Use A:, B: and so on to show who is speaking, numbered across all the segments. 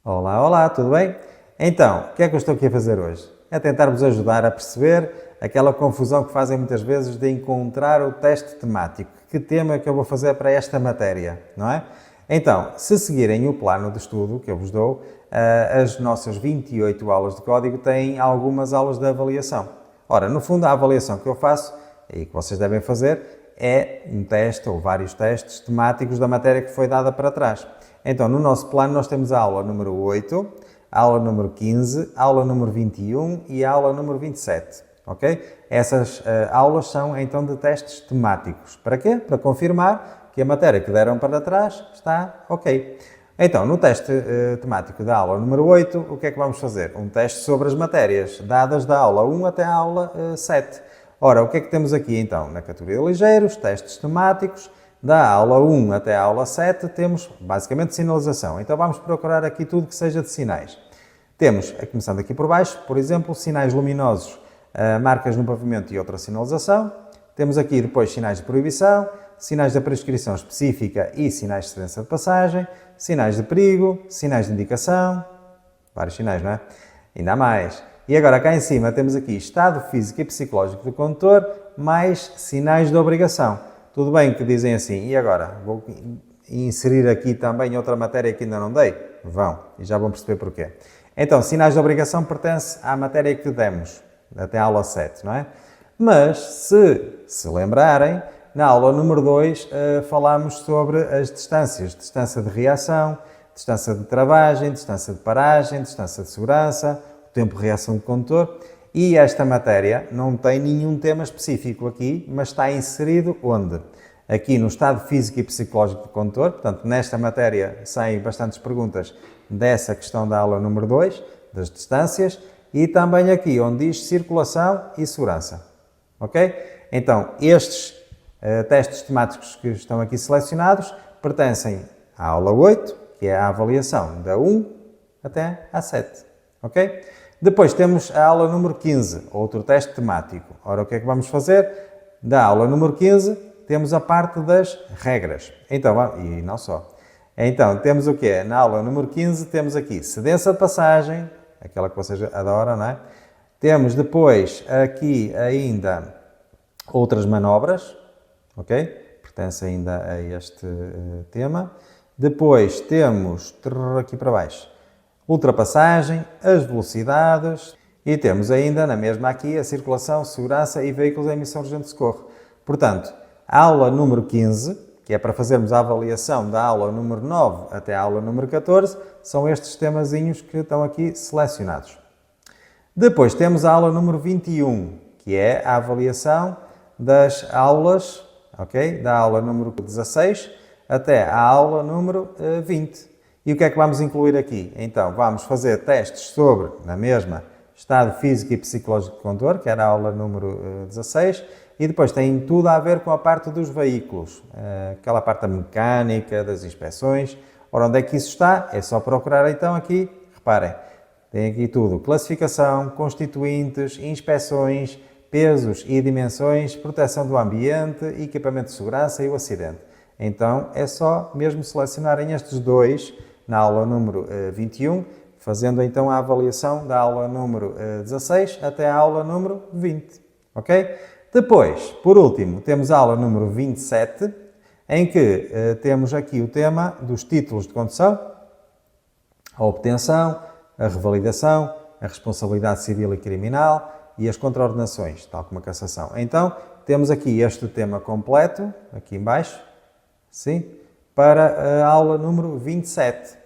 A: Olá, olá, tudo bem? Então, o que é que eu estou aqui a fazer hoje? É tentar-vos ajudar a perceber aquela confusão que fazem muitas vezes de encontrar o teste temático. Que tema é que eu vou fazer para esta matéria, não é? Então, se seguirem o plano de estudo que eu vos dou, as nossas 28 aulas de código têm algumas aulas de avaliação. Ora, no fundo, a avaliação que eu faço e que vocês devem fazer é um teste ou vários testes temáticos da matéria que foi dada para trás. Então, no nosso plano, nós temos a aula número 8, a aula número 15, a aula número 21 e a aula número 27. Ok? Essas aulas são, então, de testes temáticos. Para quê? Para confirmar que a matéria que deram para trás está ok. Então, no teste temático da aula número 8, o que é que vamos fazer? Um teste sobre as matérias dadas da aula 1 até a aula 7. Ora, o que é que temos aqui, então? Na categoria ligeiros, testes temáticos. Da aula 1 até a aula 7 temos basicamente sinalização. Então vamos procurar aqui tudo que seja de sinais. Temos, começando aqui por baixo, por exemplo, sinais luminosos, marcas no pavimento e outra sinalização. Temos aqui depois sinais de proibição, sinais da prescrição específica e sinais de cedência de passagem, sinais de perigo, sinais de indicação, vários sinais, não é? Ainda há mais. E agora cá em cima temos aqui estado físico e psicológico do condutor, mais sinais de obrigação. Tudo bem que dizem assim, e agora? Vou inserir aqui também outra matéria que ainda não dei? Vão, e já vão perceber porquê. Então, sinais de obrigação pertence à matéria que demos, até a aula 7, não é? Mas, se lembrarem, na aula número 2 falámos sobre as distâncias. Distância de reação, distância de travagem, distância de paragem, distância de segurança, o tempo de reação do condutor. E esta matéria não tem nenhum tema específico aqui, mas está inserido onde? Aqui no estado físico e psicológico do condutor, portanto, nesta matéria saem bastantes perguntas dessa questão da aula número 2, das distâncias, e também aqui onde diz circulação e segurança. Ok? Então, estes testes temáticos que estão aqui selecionados pertencem à aula 8, que é a avaliação da 1 até à 7. Ok? Depois temos a aula número 15, outro teste temático. Ora, o que é que vamos fazer? Da aula número 15, temos a parte das regras. Então, e não só. Então, temos o quê? Na aula número 15, temos aqui cedência de passagem, aquela que vocês adoram, não é? Temos depois aqui ainda outras manobras, ok? Pertence ainda a este tema. Depois temos, aqui para baixo, ultrapassagem, as velocidades e temos ainda na mesma aqui a circulação, segurança e veículos em emissão urgente de socorro. Portanto, a aula número 15, que é para fazermos a avaliação da aula número 9 até a aula número 14, são estes temazinhos que estão aqui selecionados. Depois temos a aula número 21, que é a avaliação das aulas, ok? Da aula número 16 até a aula número 20. E o que é que vamos incluir aqui? Então, vamos fazer testes sobre, na mesma, estado físico e psicológico do condutor, que era a aula número 16, e depois tem tudo a ver com a parte dos veículos, aquela parte da mecânica, das inspeções. Ora, onde é que isso está? É só procurar então aqui, reparem, tem aqui tudo, classificação, constituintes, inspeções, pesos e dimensões, proteção do ambiente, equipamento de segurança e o acidente. Então, é só mesmo selecionarem estes dois na aula número 21, fazendo então a avaliação da aula número 16 até a aula número 20. Ok? Depois, por último, temos a aula número 27, em que temos aqui o tema dos títulos de condução, a obtenção, a revalidação, a responsabilidade civil e criminal e as contraordenações, tal como a cassação. Então, temos aqui este tema completo, aqui em baixo, sim, para a aula número 27.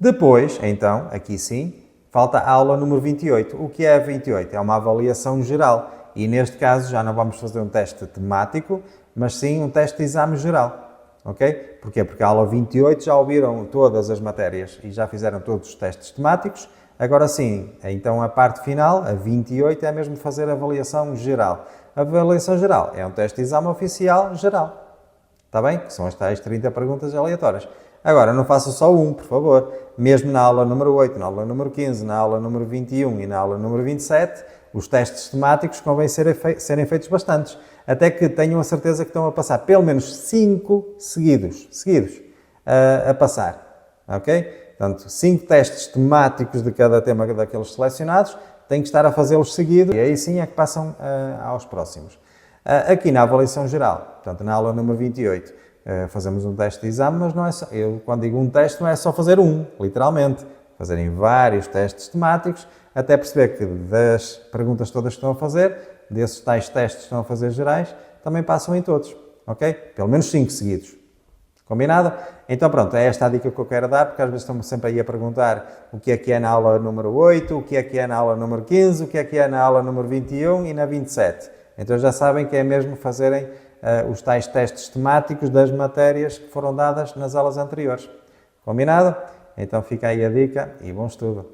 A: Depois, então, aqui sim, falta a aula número 28. O que é a 28? É uma avaliação geral. E neste caso já não vamos fazer um teste temático, mas sim um teste de exame geral. Ok? Porquê? Porque a aula 28 já ouviram todas as matérias e já fizeram todos os testes temáticos. Agora sim, então a parte final, a 28, é mesmo fazer a avaliação geral. A avaliação geral é um teste de exame oficial geral. Está bem? Que são as tais 30 perguntas aleatórias. Agora, não façam só um, por favor. Mesmo na aula número 8, na aula número 15, na aula número 21 e na aula número 27, os testes temáticos convém serem feitos bastantes. Até que tenham a certeza que estão a passar pelo menos 5 seguidos a passar. Ok? Portanto, 5 testes temáticos de cada tema daqueles selecionados, têm que estar a fazê-los seguidos e aí sim é que passam aos próximos. Aqui na avaliação geral, portanto, na aula número 28, fazemos um teste de exame, mas não é só, eu quando digo um teste não é só fazer um, literalmente, fazerem vários testes temáticos, até perceber que das perguntas todas que estão a fazer, desses tais testes que estão a fazer gerais, também passam em todos, ok? Pelo menos 5 seguidos. Combinado? Então pronto, é esta a dica que eu quero dar, porque às vezes estão-me sempre aí a perguntar o que é na aula número 8, o que é na aula número 15, o que é na aula número 21 e na 27. Então já sabem que é mesmo fazerem os tais testes temáticos das matérias que foram dadas nas aulas anteriores. Combinado? Então fica aí a dica e bom estudo!